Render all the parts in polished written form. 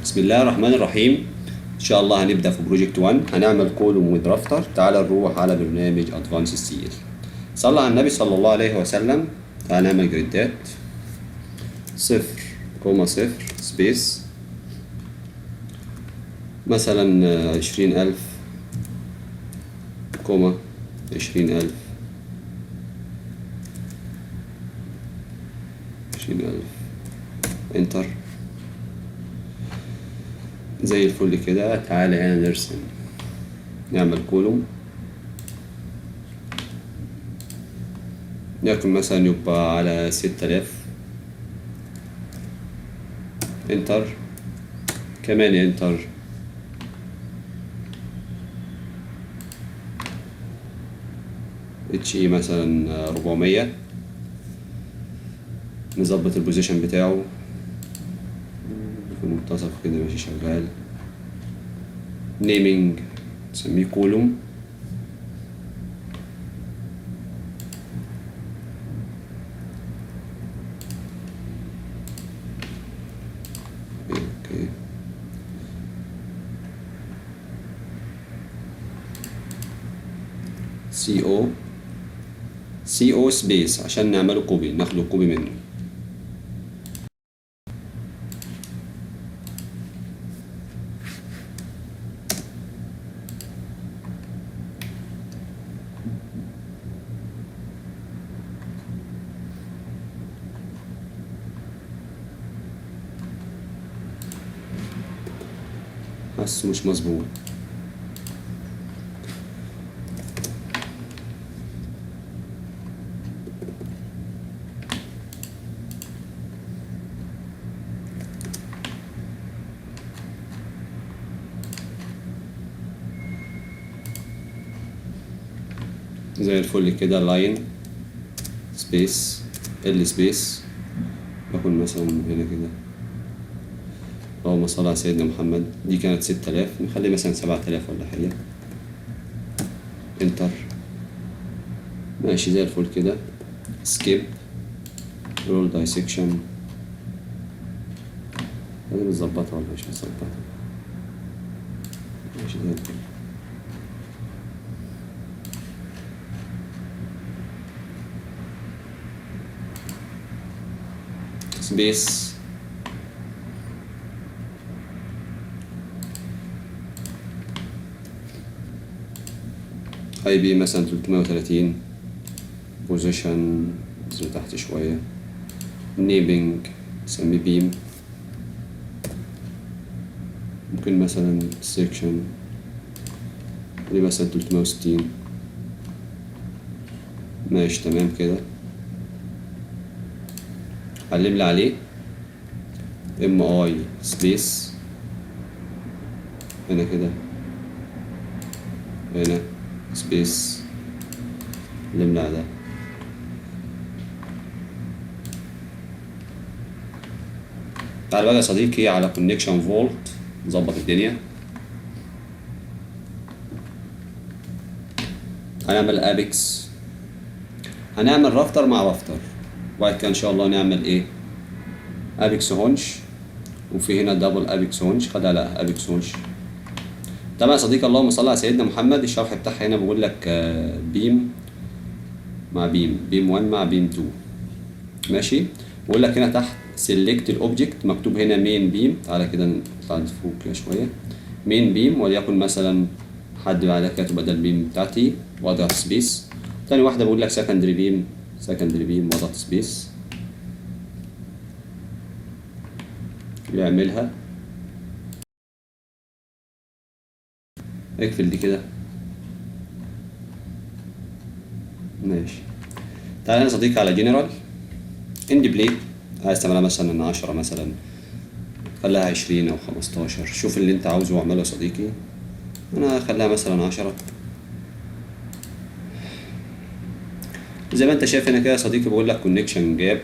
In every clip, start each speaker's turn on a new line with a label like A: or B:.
A: بسم الله الرحمن الرحيم. ان شاء الله هنبدا في بروجكت 1. هنعمل كولوم ودرافتر. تعال نروح على برنامج ادفانس سي ال. صلى على النبي صلى الله عليه وسلم. تعال نعمل جريدات 0,0 سبيس مثلا 20,000 كوما 20,000 انتر. زي الفل كده. تعالى هنا نرسم، نعمل كولوم يكون مثلا يبقى على 6,000 انتر، كمان انتر. اتش اي مثلا 400. نظبط البوزيشن بتاعه في المنتصف كده ماشي شغال. نيمينج نسميه كولوم. اوكي سي او سبيس عشان نعمله كوبي، ناخده كوبي منه. بس مش مظبوط. زي الفل كده. لاين سبيس ال سبيس باخد مثلا هنا كده. اللهم صل على سيدنا محمد. دي كانت 6,000، نخلي مثلا 7,000 ولا حاجة. انتر. ماشي زي الفل كده. سكيب رول دايسكشن. لازم نظبطها ولا مش نظبطها؟ ماشي زي الفل. سبيس اي بي مثلا 330. بوزيشن نزل تحت شوية. نيبنج نسميه بيم. ممكن مثلا سيكشن دي مثلا 360. ماشي تمام كده. علم لي عليه ام اي سبيس هنا كده، هنا سبيس علم لي على ده. تعال بقى يا صديقي على كونكشن فولت، نظبط الدنيا. هنعمل ابيكس، هنعمل رافتر مع رافتر، وبعد كده ان شاء الله نعمل ايه؟ ابيكس هونش. وفي هنا دبل ابيكس هونش. خدها لا ابيكس هونش. تمام يا صديقي. اللهم صل على سيدنا محمد. الشرح بتاعها هنا بيقول لك بيم مع بيم، بيم 1 مع بيم 2. ماشي. بيقول لك هنا تحت سيلكت الاوبجكت، مكتوب هنا مين بيم. تعالى كده نطلع لفوق كده شويه. مين بيم، وليكن مثلا حد بعد كده تبقى ده البيم بتاعتي، واضغط سبيس. تاني واحده بيقول لك سكندري بيم، سكندري بيم، واضغط سبيس يعملها. اقفل دي كده. ماشي. تعالى يا صديقي على جنرال اند بلاي. عايز تعملها مثلا 10 مثلا، خليها 20 او 15. شوف اللي انت عاوزه واعمله يا صديقي. انا هخليها مثلا 10. زي ما انت شايف هنا كده يا صديقي بقول لك كونكشن جاب،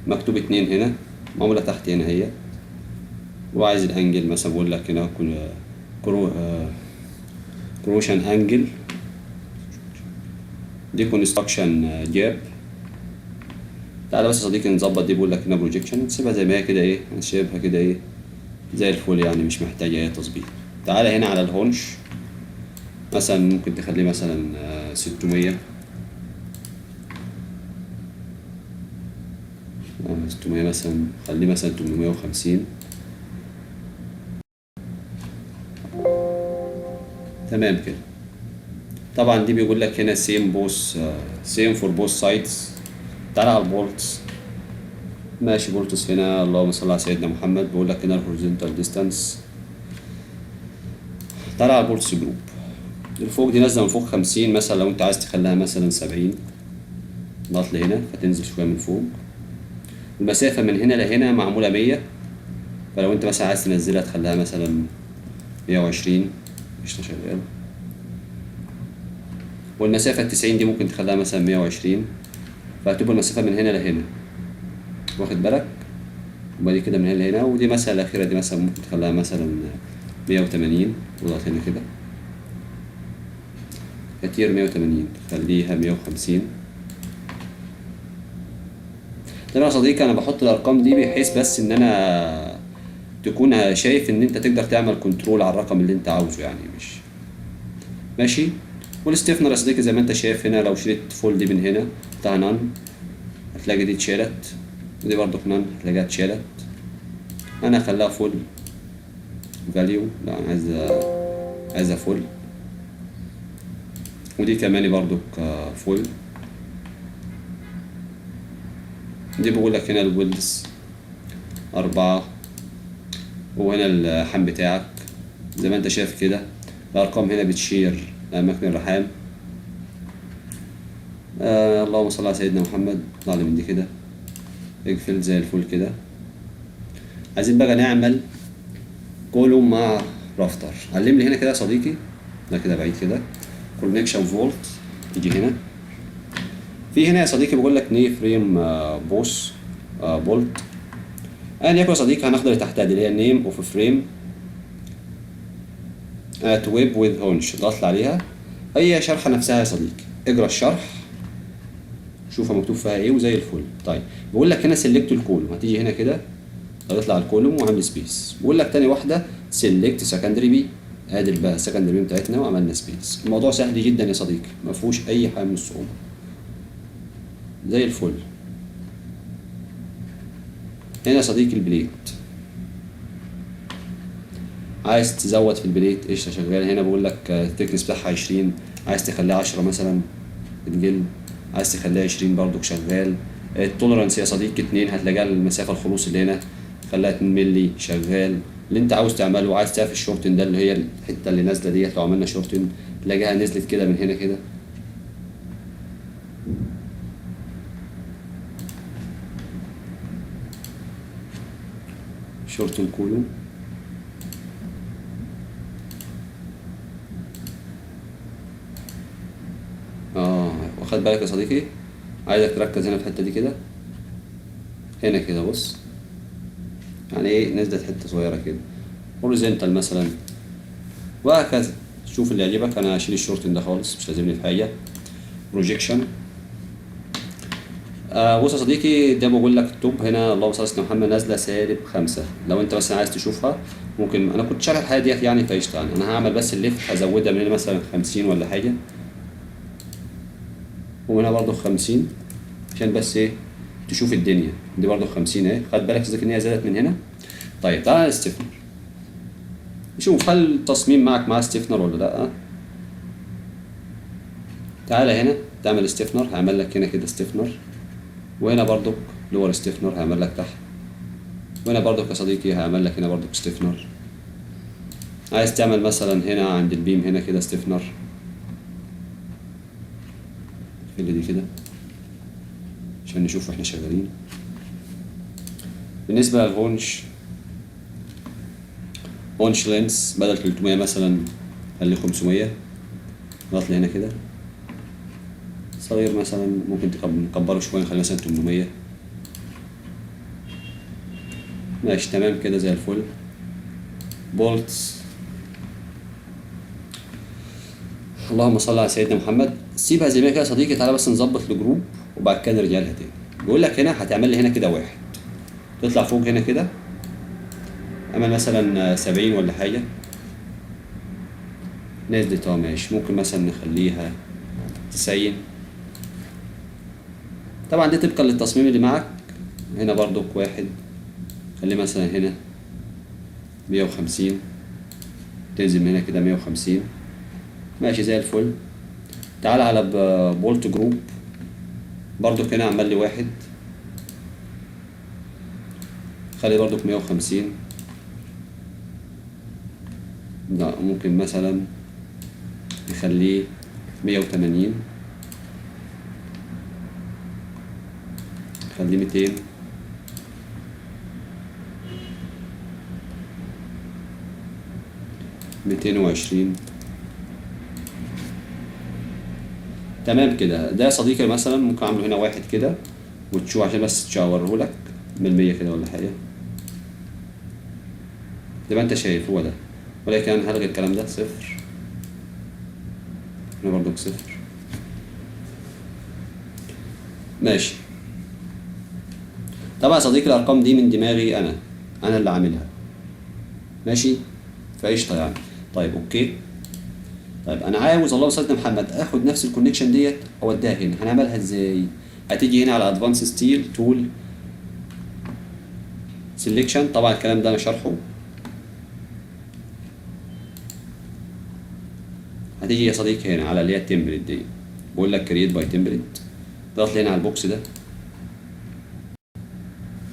A: مكتوب 2 هنا، معموله تحت هنا هي. وعايز الانجل مثلا بقول لك هنا كروشن انجل. دي كونستراكشن جاب. تعالى بس يا صديقي نظبط دي. بقول لك هنا بروجيكشن، نسيبها زي ما هي كده. ايه نسيبها كده ايه زي الفل يعني مش محتاجة اي تظبيط. تعالى هنا على الهونش مثلا ممكن تخليه مثلا 600 600 مثلا، خليه مثلا 850. تمام كده. طبعا دي بيقول لك هنا سيم بوث سيم فور بوث سايدز. تعالى على البولتس. ماشي بولتس هنا اللهم صل على سيدنا محمد. بيقول لك هنا الهوريزونتال ديستانس. تعالى على البولتس جروب. الفوق دي نازله من فوق 50 مثلا، لو انت عايز تخليها مثلا 70 ضغط لهنا فتنزل شويه من فوق. المسافه من هنا لهنا معموله 100، فلو انت مثلا عايز تنزلها تخليها مثلا 120 قشطه شغال. والمسافه 90 دي ممكن تخليها مثلا 120، فهتبقى المسافه من هنا لهنا، واخد بالك؟ وبعد كده من هنا لهنا. ودي مثلا الاخيره دي مثلا ممكن تخليها مثلا 180 وضغط هنا كده كتير. 180 خليها 150. طبعا يا صديقي انا بحط الارقام دي بحيث بس ان انا تكون شايف ان انت تقدر تعمل كنترول على الرقم اللي انت عاوزه يعني. مش ماشي. والستيفنر يا صديقي زي ما انت شايف هنا، لو شلت فول دي من هنا بتاع نان هتلاقي دي اتشالت، ودي برضو نان هتلاقيها اتشالت. انا هخليها فول فاليو، لا انا عايزها فول. ودي كمان برضو فول. دي بقول لك هنا الويلدز 4، وهنا اللحام بتاعك زي ما انت شايف كده. الارقام هنا بتشير لاماكن الرحام. اللهم صل على سيدنا محمد. طلع من دي كده اقفل زي الفل كده. عايزين بقى نعمل كولوم مع رافتر. علم لي هنا كده يا صديقي، ده كده بعيد كده. كونكشن فولت يجي هنا. في هنا يا صديقي بقول لك ني فريم بوس بولت. انا يا صديقي هناخد اللي تحتها دي اللي هي نيم اوف فريم ات ويب وذ هونش. ضغط عليها، هي شرحه نفسها يا صديقي. اقرا الشرح شوفها مكتوب فيها ايه وزي الفل. طيب بقول لك هنا سيلكت الكولوم. هتيجي هنا كده هتطلع الكولوم وعامل سبيس. بقول لك تاني واحده سيلكت سكندري بي. ادي بقى السكندري بي بتاعتنا وعملنا سبيس. الموضوع سهل جدا يا صديقي، ما فيهوش اي حاجه من الصعوبه، زي الفل. هنا يا صديقي البليت، عايز تزود في البليت قشطه شغال. هنا بقول لك التكنس بتاعها 20، عايز تخليها 10 مثلا بتقل، عايز تخليها 20 برضك شغال. التولرانس يا صديقي 2، هتلاقيها المسافه الخلوص اللي هنا خليها 2 مللي شغال. اللي انت عاوز تعمله، عايز تعرف الشورتن ده اللي هي الحته اللي نازله ديت، لو عملنا شورتن تلاقيها نزلت كده من هنا كده. شورتن كولوم واخد بالك يا صديقي؟ عايزك تركز هنا في الحته دي كده، هنا كده بص يعني ايه نزلت حته صغيره كده. هوريزونتال مثلا وهكذا. شوف اللي يعجبك. انا هشيل الشورتن ده خالص مش لازمني في حاجه. بروجيكشن بص يا صديقي، ده بقول لك التوب هنا اللهم صل على سيدنا محمد نازله -5. لو انت مثلا عايز تشوفها ممكن، انا كنت شارح الحاجه ديت يعني فقشطه. انا هعمل بس الليفت هزودها من هنا مثلا 50 ولا حاجه، وهنا برضو 50 عشان بس ايه تشوف الدنيا. دي برضو 50 اهي، خد بالك صديقي ان هي زادت من هنا. طيب تعالى نستفنر نشوف هل التصميم معك مع ستيفنر ولا لا. تعالى هنا تعمل ستيفنر، هعمل لك هنا كده ستيفنر، وهنا برضو لور ستيفنر هعمل لك تحت، وهنا برضو يا صديقي هعمل لك هنا برضو ستيفنر. عايز تعمل مثلا هنا عند البيم هنا كده ستيفنر اللي دي كده عشان نشوف احنا شغالين. بالنسبة للهونش، هونش لينس بدل 300 مثلا خلي 500. نضغط هنا كده صغير مثلا، ممكن نكبره شوية نخليه مثلا 800. ماشي تمام كده زي الفل. بولتس اللهم صل على سيدنا محمد. سيبها زي ما كده يا صديقي. تعالى بس نظبط الجروب وبعد كده نرجع لها تاني. بيقول لك هنا هتعمل لي هنا كده واحد، تطلع فوق هنا كده اعمل مثلا 70 ولا حاجة. نزلت ماشي، ممكن مثلا نخليها 90. طبعا دي طبقا للتصميم اللي معك. هنا برضك واحد، خليه مثلا هنا 150، تنزل من هنا كده 150. ماشي زي الفل. تعال على بولت جروب، برضك هنا عمل لي واحد، خلي برضك 150. لا ممكن مثلا نخليه 180، خليه 200. ميتين وعشرين. تمام كده. ده يا صديقي مثلا ممكن اعمله هنا واحد كده، وتشوف عشان بس تشاوره لك من 100 كده ولا حاجة، زي ما انت شايف هو ده. ولكن انا هلغي الكلام ده، صفر. هنا برضك صفر. ماشي. طبعا يا صديقي الارقام دي من دماغي انا اللي عاملها، ماشي، فقشطه يعني. طيب اوكي. طيب انا عاوز اللهم صل على محمد اخد نفس الكونكشن ديت اوديها هنا. هنعملها ازاي؟ هتيجي هنا على ادفانس ستيل تول سيلكشن، طبعا الكلام ده انا شارحه. هتيجي يا صديقي هنا على اللي هي التمبلت دي، بقول لك كرييت باي تمبلت، اضغط هنا على البوكس ده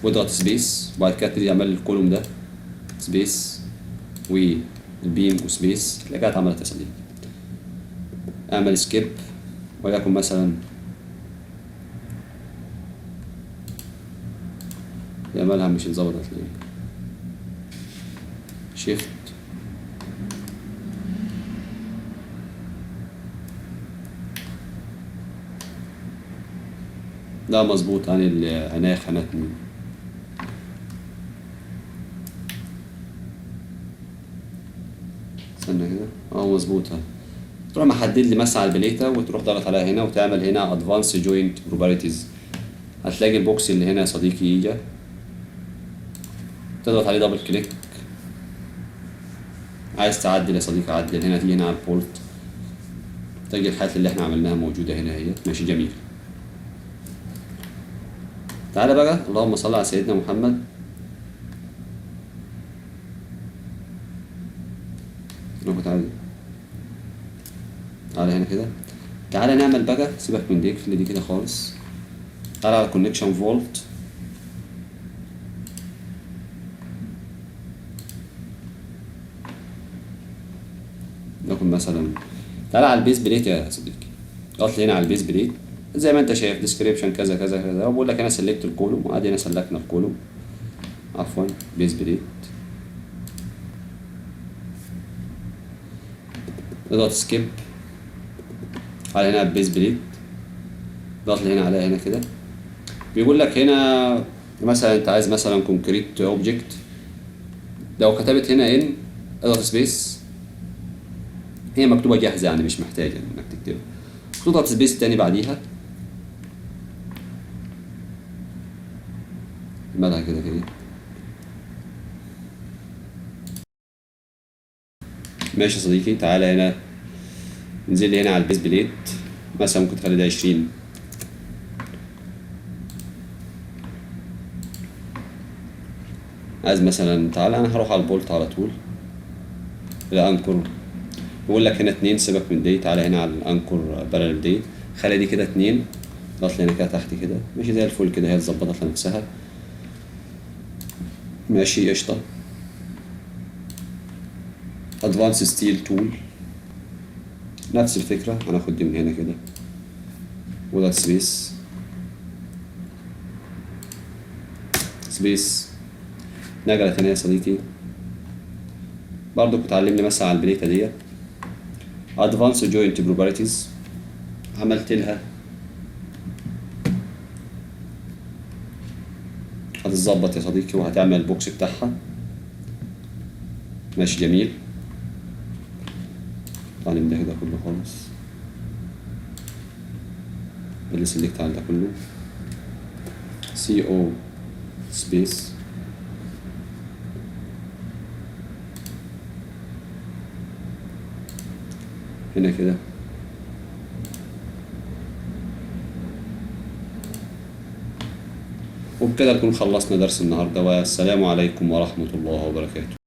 A: واضغط سبيس، وبعد كده تبتدي تعمل الكولوم ده سبيس والبيم وسبيس، تلاقيها اتعملت يا صديقي. اعمل سكيب، وليكن مثلا يا مالها مش اتظبطت ليه، شيفت لا مظبوط عن العناية خانتني. استنى كده، مظبوطة. تروح محدد لي مثلا على البليتة وتروح ضغط عليها هنا وتعمل هنا ادفانس جوينت بروبرتيز. هتلاقي البوكس اللي هنا يا صديقي يجي، تضغط عليه دبل كليك. عايز تعدل يا صديقي عدل هنا، تيجي هنا على البولت تلاقي الحاجات اللي احنا عملناها موجودة هنا اهي. ماشي جميل. تعالى بقى، اللهم صل على سيدنا محمد. تعالى هنا كده، تعالى نعمل بقى، سيبك من دي اللي دي كده خالص. تعالى على كونكشن فولت، ناخد مثلا، تعالى على البيز بليت يا صديقي، اضغط هنا على البيز بليت زي ما انت شايف، ديسكريبشن كذا كذا كذا، وبقول لك انا سلكت الكولوم، وادي انا سلكنا الكولوم، عفوا بيز بليت. اضغط سكيب على هنا بيز بليت، اضغط هنا عليها هنا كده. بيقول لك هنا مثلا انت عايز مثلا كونكريت اوبجكت، لو كتبت هنا ان اضغط سبيس، هي مكتوبه جاهزه يعني مش محتاجه انك تكتبها، تضغط سبيس تاني بعديها. مالها كده كده. ماشي يا صديقي. تعالى هنا، انزل لي هنا على البيز بليت، مثلا ممكن تخلي ده 20. عايز مثلا، تعالى انا هروح على البولت على طول، الانكر بيقول لك هنا 2، سيبك من دي. تعالى هنا على الانكر بارل دي، خلي دي كده 2، اضغط هنا كده تحت كده. ماشي زي الفل كده، هي اتظبطت لنفسها. ماشي قشطه. ادفانس ستيل تول، نفس الفكره، هناخد دي من هنا كده وده سبيس سبيس. نقلت هنا يا صديقي، برضو بتعلمني مثلا على البليته ديت ادفانس جوينت بروبرتيز، عملت لها هتتظبط يا صديقي وهتعمل البوكس بتاعها. ماشي جميل. تعلم ده كده كله خالص، اللي سلكت على ده كله، سي او سبيس هنا كده. وبكده نكون خلصنا درس النهارده، والسلام عليكم ورحمة الله وبركاته.